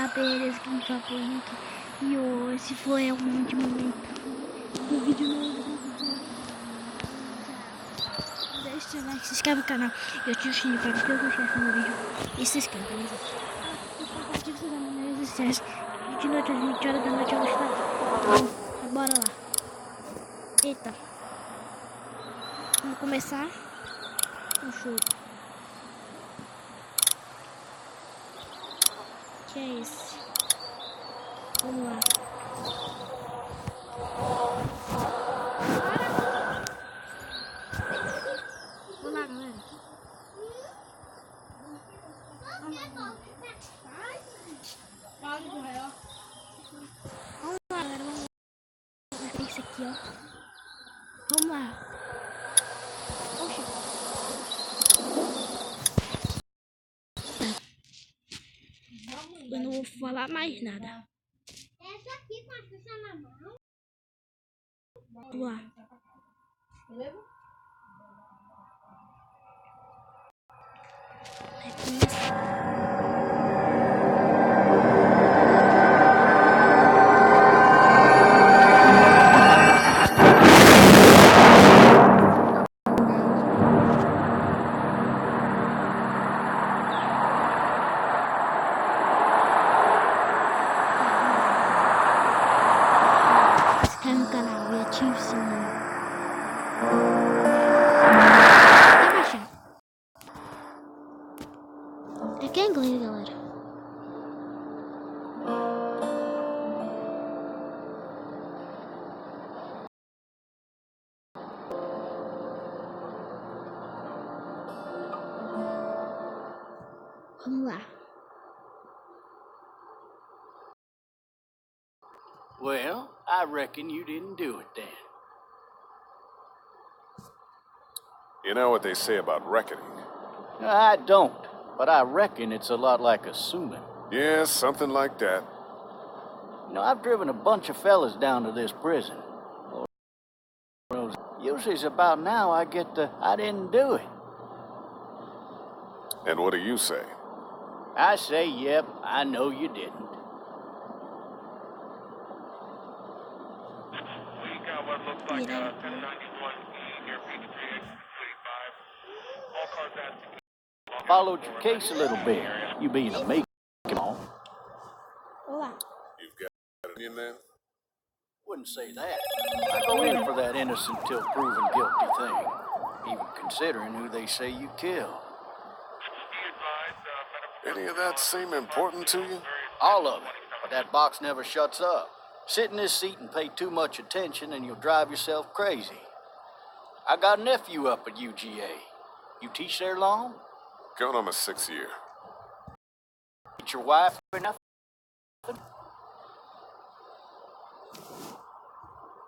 galera, beleza? Aqui no Paulo Henrique. E hoje foi o último momento do vídeo novo. Deixa o like, se inscreve no canal e ativa o sininho para não perder o no vídeo. E se inscreve, beleza? Ativa o sininho nas redes sociais. De noite às 20 horas da noite eu vou estar. Então, bora lá. Eita. Vamos começar o jogo. Que é esse? Vamos lá. Vamos lá, galera. Vamos lá, galera. Vamos ver isso aqui, ó. Vamos lá. Oxi. Eu não vou falar mais nada. Essa aqui com a Xuxa na mão. Vamos lá. Beleza? Se inscreve no canal e ative o sininho. É que é inglês, galera. Vamos lá. Well, I reckon you didn't do it then. You know what they say about reckoning? I don't, but I reckon it's a lot like assuming. Yeah, something like that. You know, I've driven a bunch of fellas down to this prison. Usually it's about now I get the, I didn't do it. And what do you say? I say, yep, I know you didn't. We got what looks like 1091 near Peachtree, exit 25. All cars asking. Followed your case a little bit. You being a make on. Olá. You've got it in there? Wouldn't say that. I go in for that innocent till proven guilty thing, even considering who they say you killed. Any of that seem important to you? All of it, but that box never shuts up. Sit in this seat and pay too much attention and you'll drive yourself crazy. I got a nephew up at UGA. You teach there long? Going on my 6th year. Teach your wife or nothing?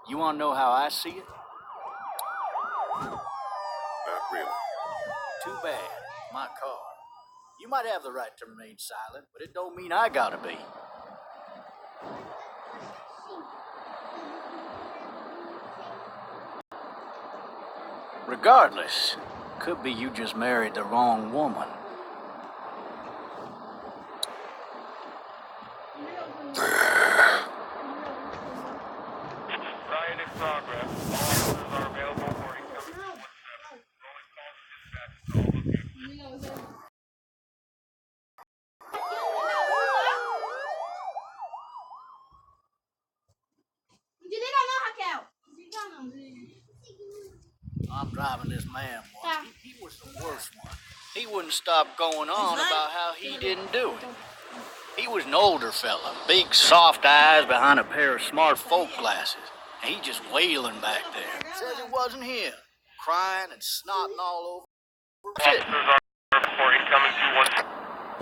You want to know how I see it? Not really. Too bad. My car. You might have the right to remain silent, but it don't mean I gotta be. Regardless, could be you just married the wrong woman. Riot in progress. All officers are available for incoming 217. Rolling calls to dispatch to all locations. Desliga não, Raquel. Desliga não, desliga. I'm driving this man once. He was the worst one. He wouldn't stop going on about how he didn't do it. He was an older fella, big soft eyes behind a pair of smart folk glasses. And he just wailing back there. Says it wasn't him. Crying and snotting all over. Shit. Officers are for incoming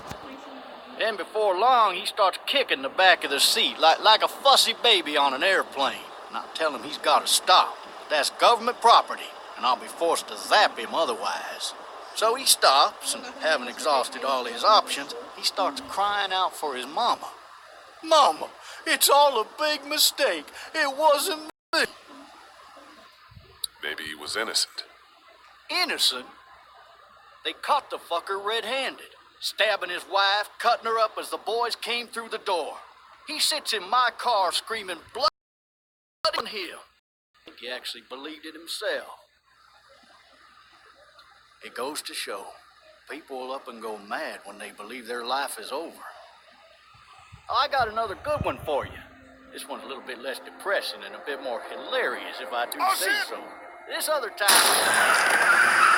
217. Then before long, he starts kicking the back of the seat like a fussy baby on an airplane. And I tell him he's got to stop. That's government property, and I'll be forced to zap him otherwise. So he stops, and having exhausted all his options, he starts crying out for his mama. Mama, it's all a big mistake. It wasn't me. Maybe he was innocent. Innocent? They caught the fucker red-handed. stabbing his wife, cutting her up as the boys came through the door. He sits in my car screaming blood on him. I think he actually believed it himself. It goes to show, people will up and go mad when they believe their life is over. I got another good one for you. This one's a little bit less depressing and a bit more hilarious, if I do say so. This other time...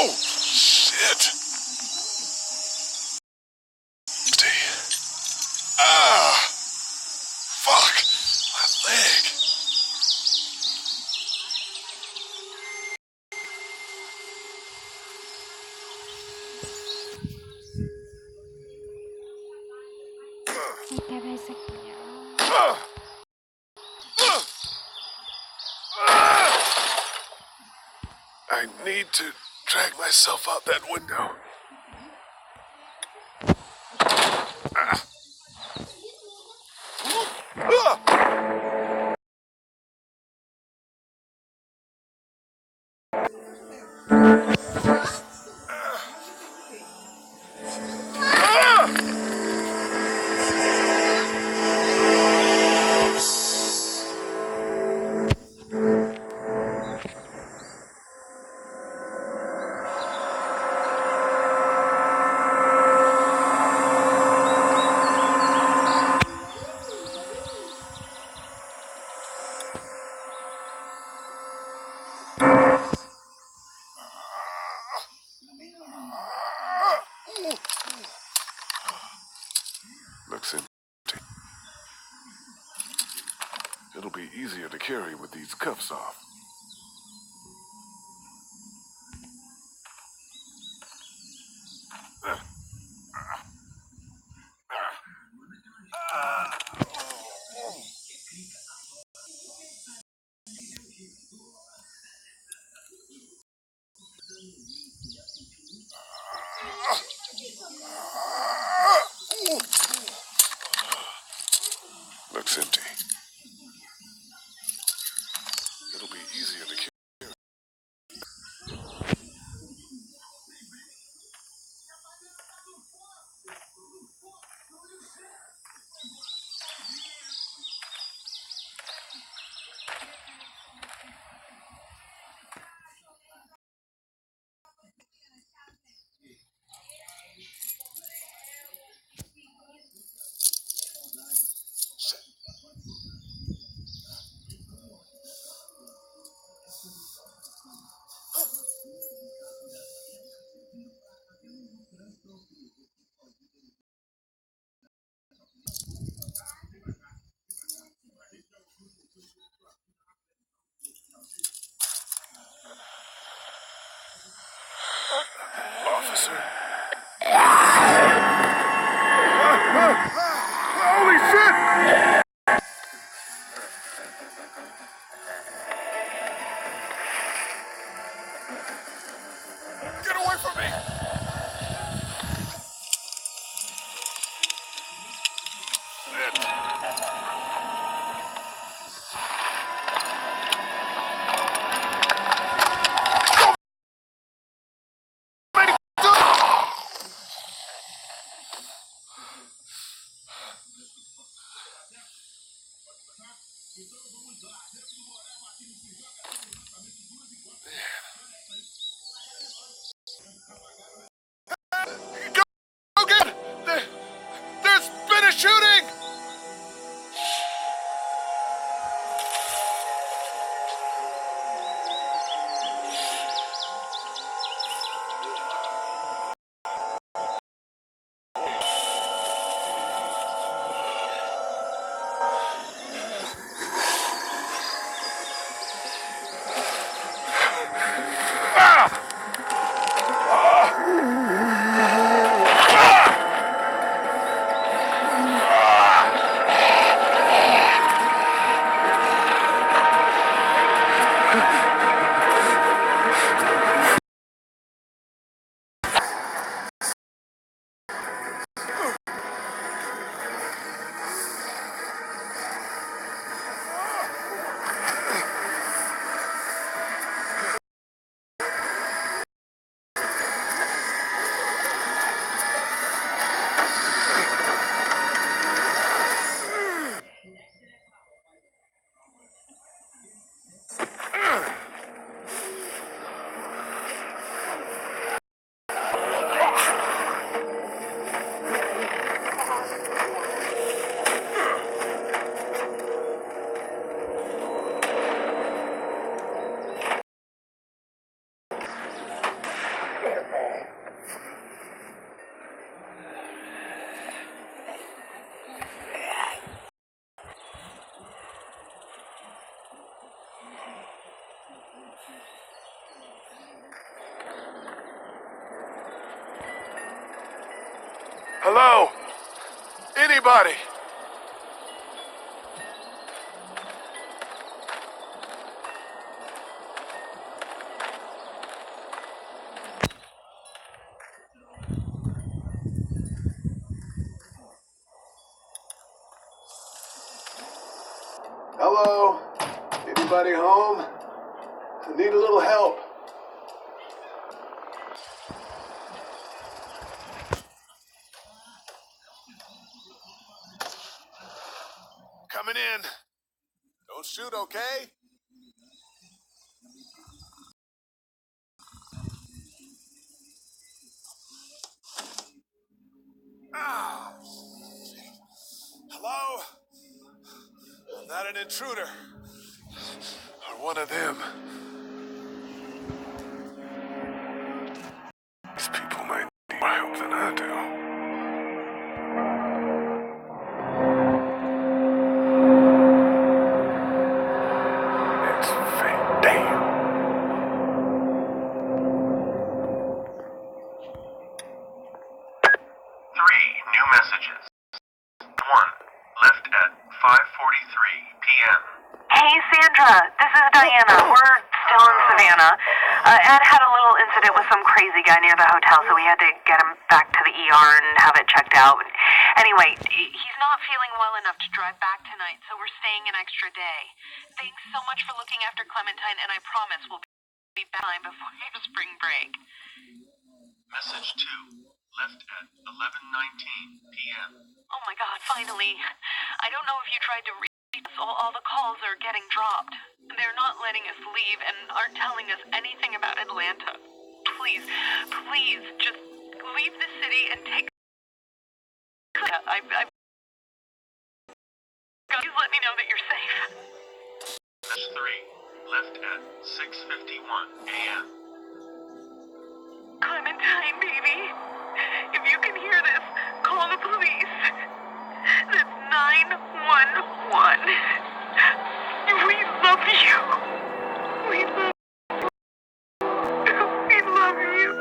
Oh, shit. Ah, fuck. My leg. Vou pegar isso aqui, ó. I need to drag myself out that window. Looks empty. It'll be easier to carry with these cuffs off. Looks empty. It'll be easier to carry. Officer? Holy shit! Get away from me! Hello? Anybody? Hello? Anybody home? I need a little help. Coming in. Don't shoot, okay? Ah. Hello? I'm not an intruder. Or one of them. These people might need more help than I do. It's fake. Damn. 3 new messages. 1. Left at 5:43 p.m. Hey, Sandra. This is Diana. We're still in Savannah. Ed had a little incident with some crazy guy near the hotel, so we had to get him back to the ER and have it checked out. Anyway, he's not feeling well enough to drive back tonight, so we're staying an extra day. Thanks so much for looking after Clementine, and I promise we'll be back before spring break. Message 2. Left at 11:19 p.m. Oh my God, finally. I don't know if you tried to reach us. All the calls are getting dropped. They're not letting us leave and aren't telling us anything about Atlanta. Please, just leave the city and take... Please let me know that you're safe. Message 3. Left at 6:51 a.m. Clementine, baby. If you can hear this, call the police. That's 911. We love you. We love you.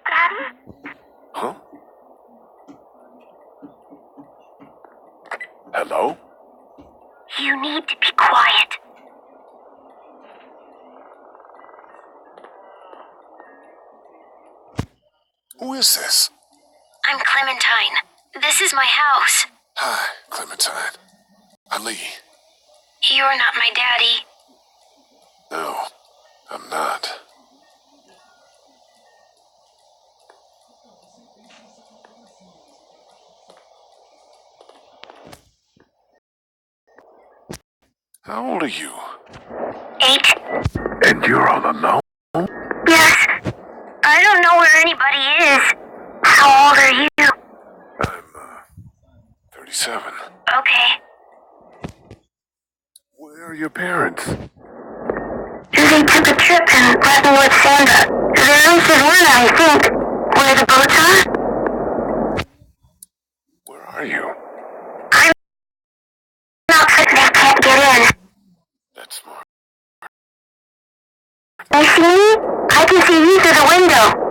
Daddy? Huh? Hello? You need to be quiet. Who is this? I'm Clementine. This is my house. Hi, Clementine. Ali. You're not my daddy. No, I'm not. How old are you? 8. And you're all alone? Yes. I don't know where anybody is. How old are you? I'm, 37. Okay. Where are your parents? They took a trip and left me with Sandra. They're in Savannah, I think. Where the boats are? Where are you? I'm not certain I can't get in. That's smart. You see me? I can see you through the window.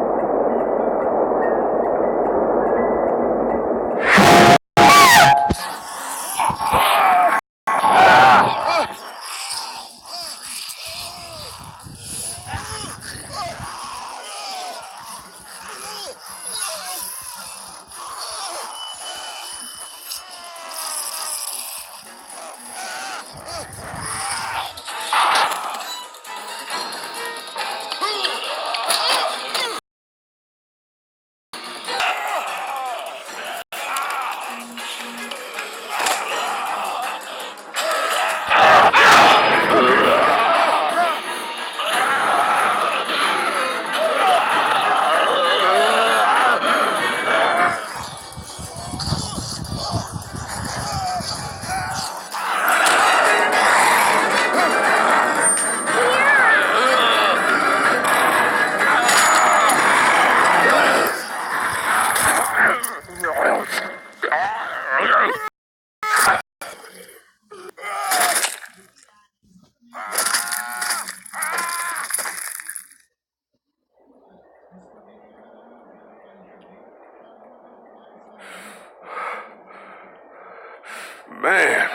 Man.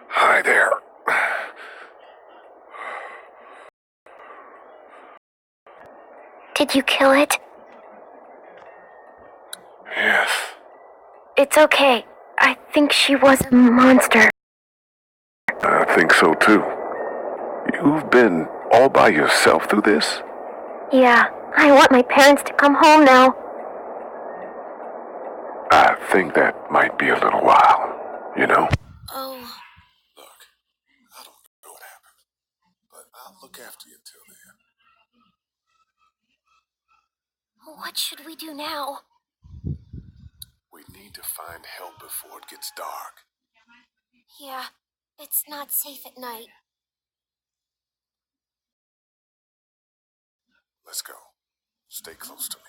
Hi there. Did you kill it? Yes. It's okay. I think she was a monster. I think so too. You've been all by yourself through this? Yeah, I want my parents to come home now. I think that might be a little while, you know? Oh. Look, I don't know what happened, but I'll look after you until then. What should we do now? We need to find help before it gets dark. Yeah, it's not safe at night. Let's go. Stay close to me.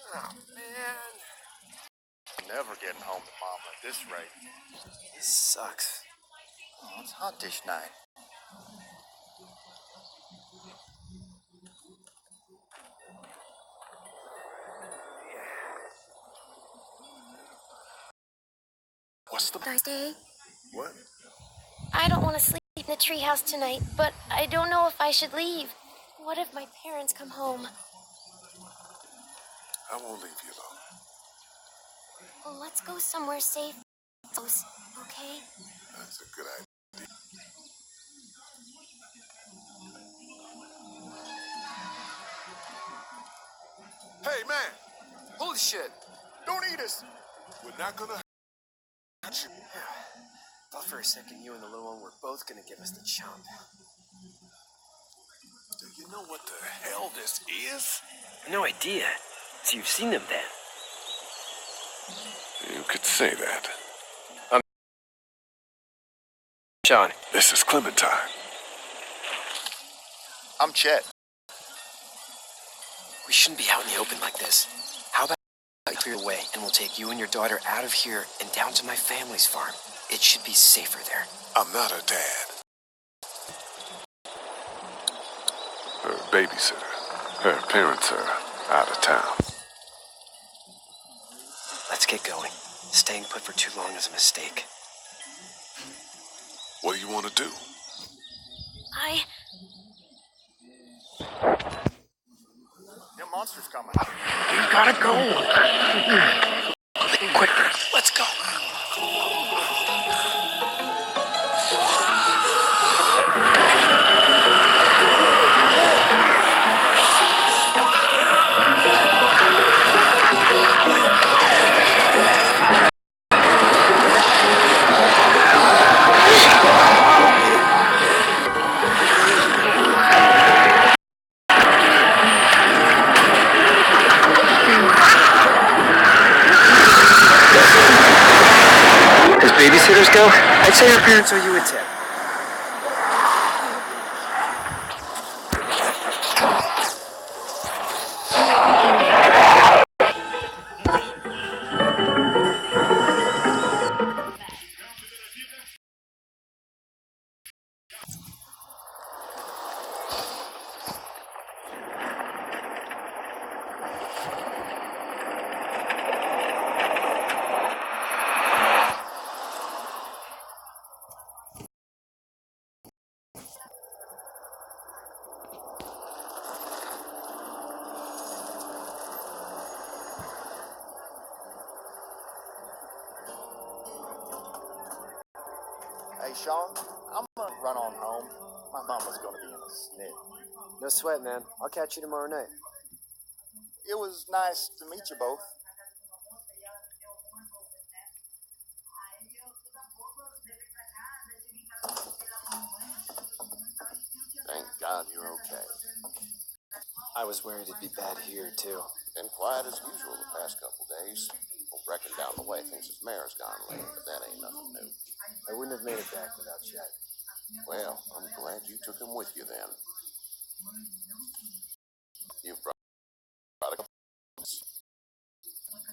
Oh, man. Never getting home to Mom at this rate. This sucks. Oh, it's hot dish night. What's the... Nice day. What? I don't want to sleep in the treehouse tonight, but I don't know if I should leave. What if my parents come home? I won't leave you alone. Well, let's go somewhere safe. Okay? That's a good idea. Hey, man! Holy shit! Don't eat us! We're not gonna hurt you. Thought for a second you and the little one were both gonna give us the chomp. Do you know what the hell this is? No idea. So you've seen them then? You could say that. Sean. This is Clementine. I'm Chet. We shouldn't be out in the open like this. How about I clear the way and we'll take you and your daughter out of here and down to my family's farm. It should be safer there. I'm not her dad. Her babysitter. Her parents are out of town. Let's get going. Staying put for too long is a mistake. What do you want to do? Your monster's coming. You gotta go. Quicker. Let's go. As babysitters go, I'd say her parents owe you a tip. Hey, Sean, I'm gonna run on home. My mama's gonna be in a snit. No sweat, man. I'll catch you tomorrow night. It was nice to meet you both. glad you're okay. I was worried it'd be bad here, too. Been quiet as usual the past couple days. Well, reckon down the way thinks his mare's gone late, but that ain't nothing new. I wouldn't have made it back without Chet. Well, I'm glad you took him with you then. You've brought a couple.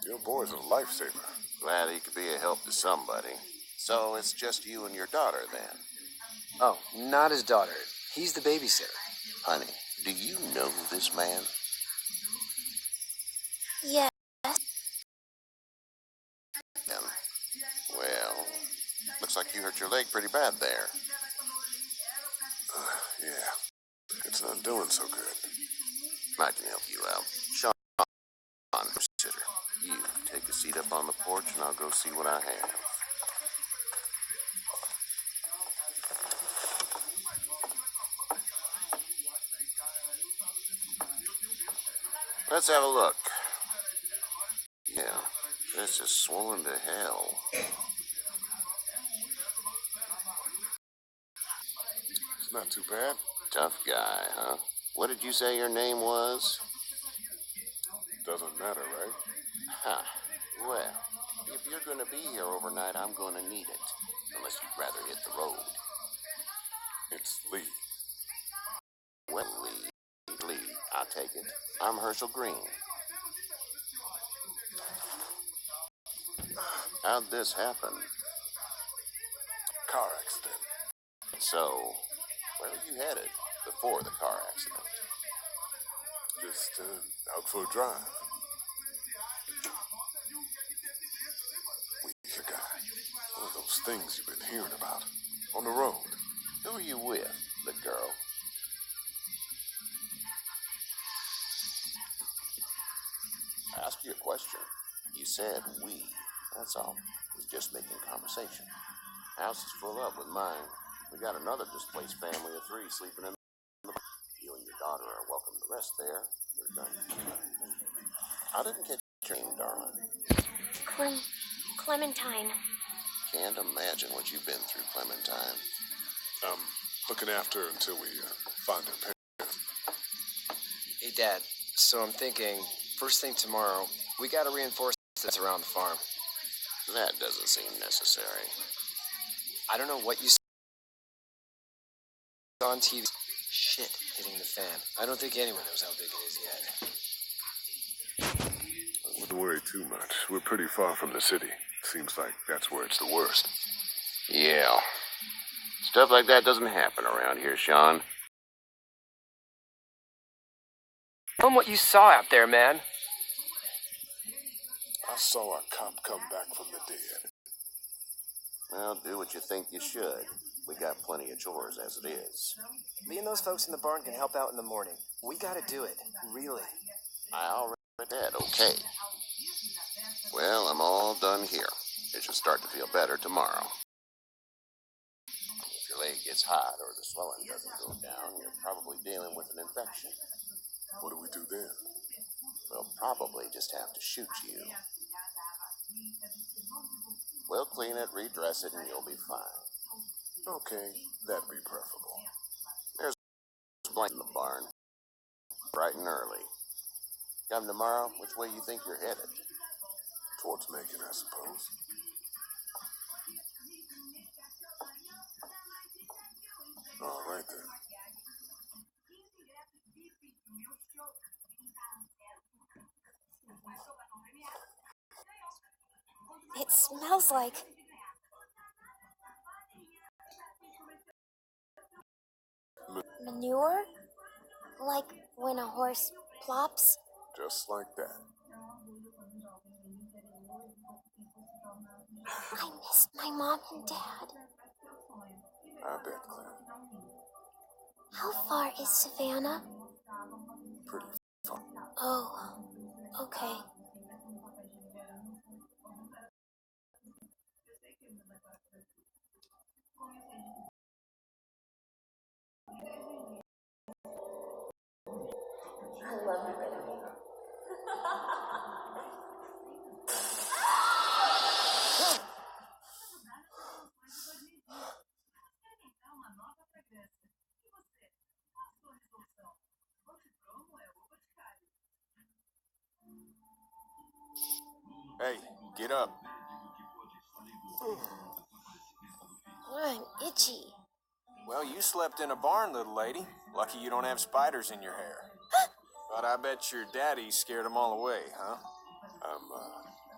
Your boy's a lifesaver. Glad he could be a help to somebody. So it's just you and your daughter then? Oh, not his daughter. He's the babysitter. Honey, do you know this man? Yes. Well, looks like you hurt your leg pretty bad there. Yeah. It's not doing so good. I can help you out. Sean, sitter. You take a seat up on the porch and I'll go see what I have. Let's have a look. Yeah, this is swollen to hell. It's not too bad. Tough guy, huh? What did you say your name was? Doesn't matter, right? Huh. Well, if you're gonna be here overnight, I'm gonna need it. Unless you'd rather hit the road. It's Lee. Well, Lee, I'll take it. I'm Herschel Green. How'd this happen? Car accident. So, where were you headed before the car accident? Just out for a drive. Weaker guy. One of those things you've been hearing about. On the road. Who are you with? The girl? I asked you a question. You said we. That's all. Was just making conversation. House is full up with mine. We got another displaced family of 3 sleeping in the... You and your daughter are welcome to rest there. We're done. I didn't catch your name, darling. Clementine. Can't imagine what you've been through, Clementine. Looking after her until we find her parents. Hey, Dad. So I'm thinking, first thing tomorrow, we gotta reinforce this around the farm. That doesn't seem necessary. I don't know what you saw on TV. Shit hitting the fan. I don't think anyone knows how big it is yet. I wouldn't worry too much. We're pretty far from the city. Seems like that's where it's the worst. Yeah. Stuff like that doesn't happen around here, Sean. Tell 'em what you saw out there, man. I saw a cop come back from the dead. Well, do what you think you should. We got plenty of chores as it is. Me and those folks in the barn can help out in the morning. We gotta do it. Really. I already did, okay. Well, I'm all done here. It should start to feel better tomorrow. If your leg gets hot or the swelling doesn't go down, you're probably dealing with an infection. What do we do then? We'll probably just have to shoot you. We'll clean it, redress it, and you'll be fine. Okay, that'd be preferable. There's a blanket in the barn. Bright and early. Come tomorrow, which way you think you're headed? Towards Macon, I suppose. All right, then. It smells like... manure? Like when a horse plops? Just like that. I missed my mom and dad. I bet, Clem. How far is Savannah? Pretty far. Oh, okay. Hey, get up. I'm itchy. Well, you slept in a barn, little lady. Lucky you don't have spiders in your hair. But I bet your daddy scared them all away, huh? I'm,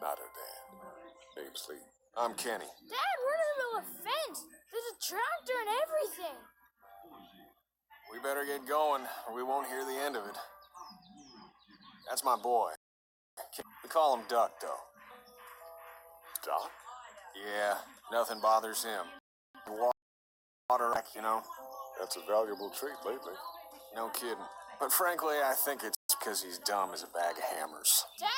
not her dad. Name's Lee. I'm Kenny. Dad, we're in the middle of a fence. There's a tractor and everything. We better get going, or we won't hear the end of it. That's my boy. We call him Duck, though. Doc? Yeah, nothing bothers him. Water, you know? That's a valuable trait lately. No kidding. But frankly, I think it's because he's dumb as a bag of hammers. Dad!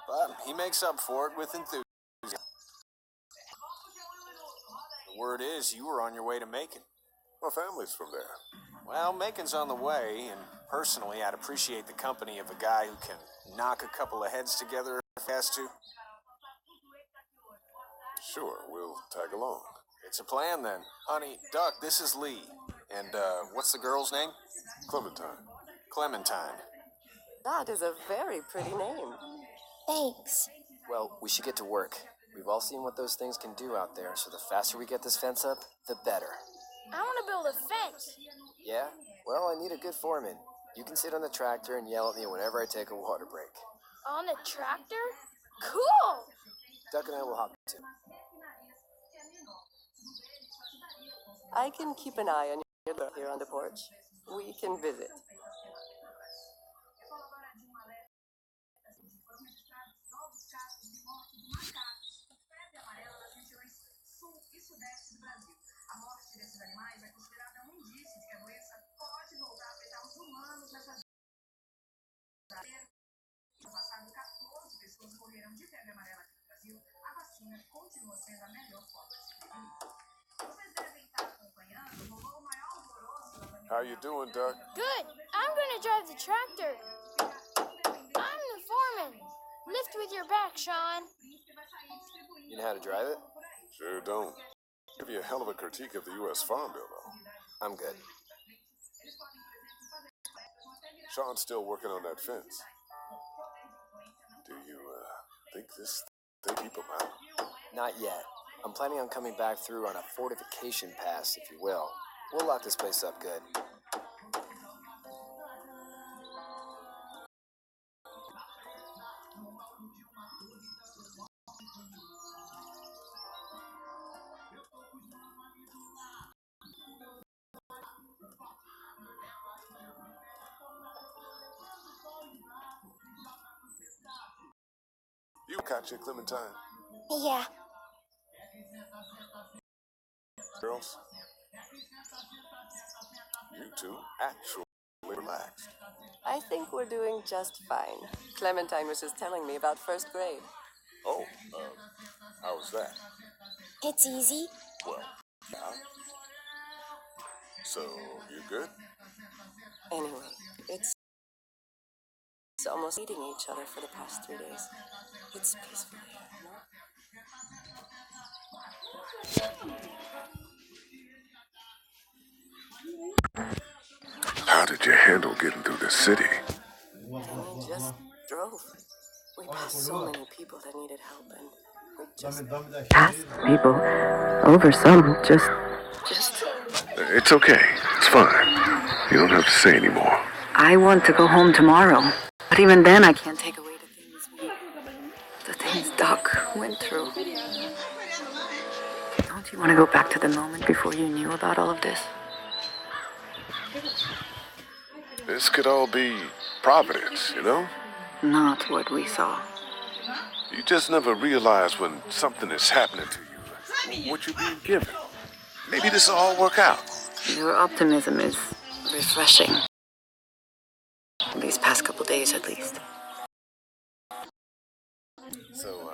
But he makes up for it with enthusiasm. The word is you were on your way to Macon. My family's from there. Well, Macon's on the way, and personally, I'd appreciate the company of a guy who can knock a couple of heads together if he has to. Sure, we'll tag along. It's a plan, then. Honey, Duck, this is Lee. And, what's the girl's name? Clementine. Clementine. That is a very pretty name. Thanks. Well, we should get to work. We've all seen what those things can do out there, so the faster we get this fence up, the better. I want to build a fence. Yeah? Well, I need a good foreman. You can sit on the tractor and yell at me whenever I take a water break. On the tractor? Cool! Duck and I will hop too. I can keep an eye on you here on the porch. We can visit. How you doing, Doc? Good. I'm going to drive the tractor. I'm the foreman. Lift with your back, Sean. You know how to drive it? Sure don't. Give you a hell of a critique of the U.S. Farm Bill, though. I'm good. Sean's still working on that fence. Do you, think this thing keep him out? Not yet. I'm planning on coming back through on a fortification pass, if you will. We'll lock this place up good. You catch it, Clementine. Yeah. Girls? You two actually relaxed. I think we're doing just fine. Clementine was just telling me about first grade. Oh, how was that? It's easy. Well, yeah. So, you good? Anyway, it's almost eating each other for the past 3 days. It's peaceful here, no? How did you handle getting through the city? We just drove. We passed so many people that needed help, and we just passed people over some. Just. It's okay. It's fine. You don't have to say anymore. I want to go home tomorrow, but even then, I can't take away the things Doc went through. Don't you want to go back to the moment before you knew about all of this? This could all be Providence, you know? Not what we saw. You just never realize when something is happening to you, what you're being given. Maybe this will all work out. Your optimism is refreshing. These past couple days, at least. So,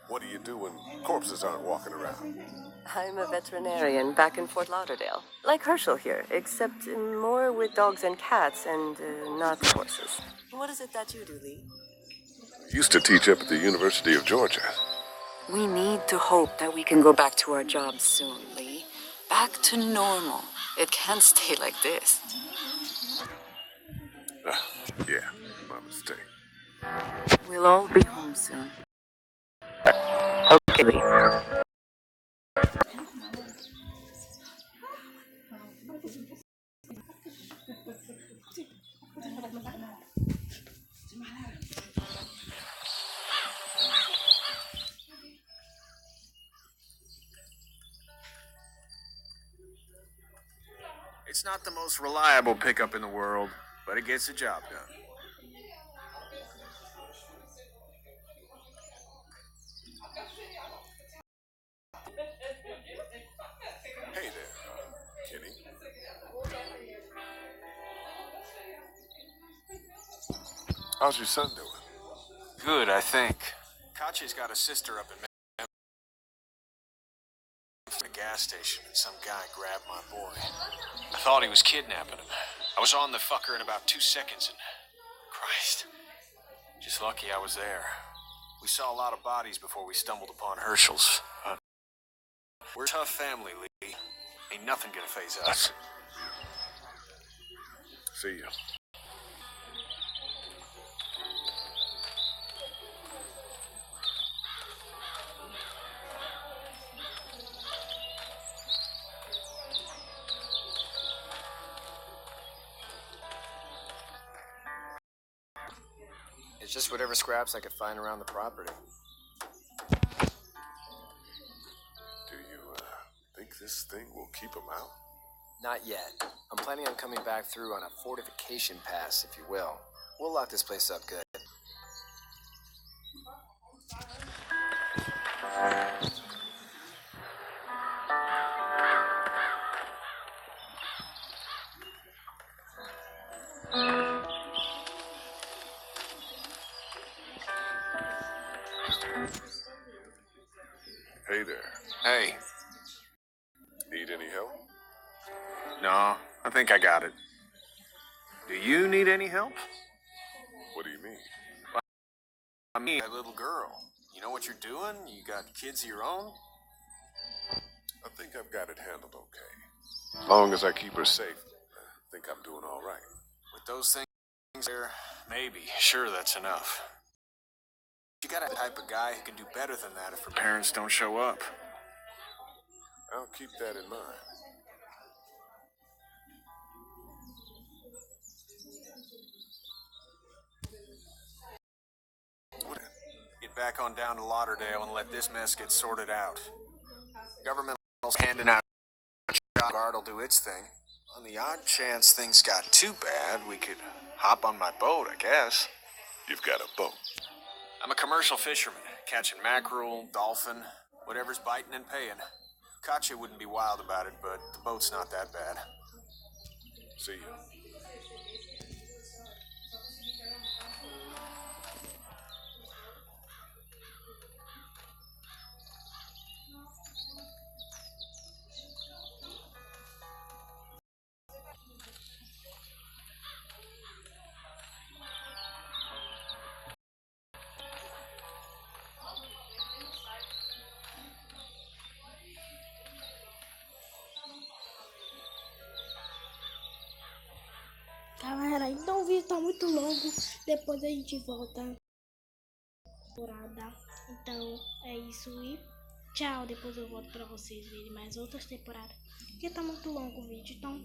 what do you do when corpses aren't walking around? I'm a veterinarian back in Fort Lauderdale. Like Herschel here, except more with dogs and cats and not horses. What is it that you do, Lee? Used to teach up at the University of Georgia. We need to hope that we can go back to our jobs soon, Lee. Back to normal. It can't stay like this. Yeah, my mistake. We'll all be home soon. Okay, Lee. It's not the most reliable pickup in the world, but it gets the job done. Hey there, Kenny. How's your son doing? Good, I think. Kachi's got a sister up in the gas station, and some guy grabbed my boy. I thought he was kidnapping him. I was on the fucker in about 2 seconds, and Christ, just lucky I was there. We saw a lot of bodies before we stumbled upon Herschel's. We're a tough family, Lee. Ain't nothing gonna faze us. See ya. It's just whatever scraps I could find around the property. Do you, think this thing will keep him out? Not yet. I'm planning on coming back through on a fortification pass, if you will. We'll lock this place up good. Hey there. Hey. Need any help? No, I think I got it. Do you need any help? What do you mean? I mean, that little girl. You know what you're doing? You got kids of your own? I think I've got it handled okay. As long as I keep her safe, I think I'm doing all right. With those things there, maybe. Sure, that's enough. You got a type of guy who can do better than that if her parents don't show up. I'll keep that in mind. Get back on down to Lauderdale and let this mess get sorted out. Government's handing out guard will do its thing. On the odd chance things got too bad, we could hop on my boat, I guess. You've got a boat. I'm a commercial fisherman, catching mackerel, dolphin, whatever's biting and paying. Katya wouldn't be wild about it, but the boat's not that bad. See you. Galera, então o vídeo tá muito longo. Depois a gente volta. Temporada. Então é isso e tchau. Depois eu volto pra vocês verem mais outras temporadas. Porque tá muito longo o vídeo. Então,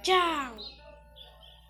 tchau!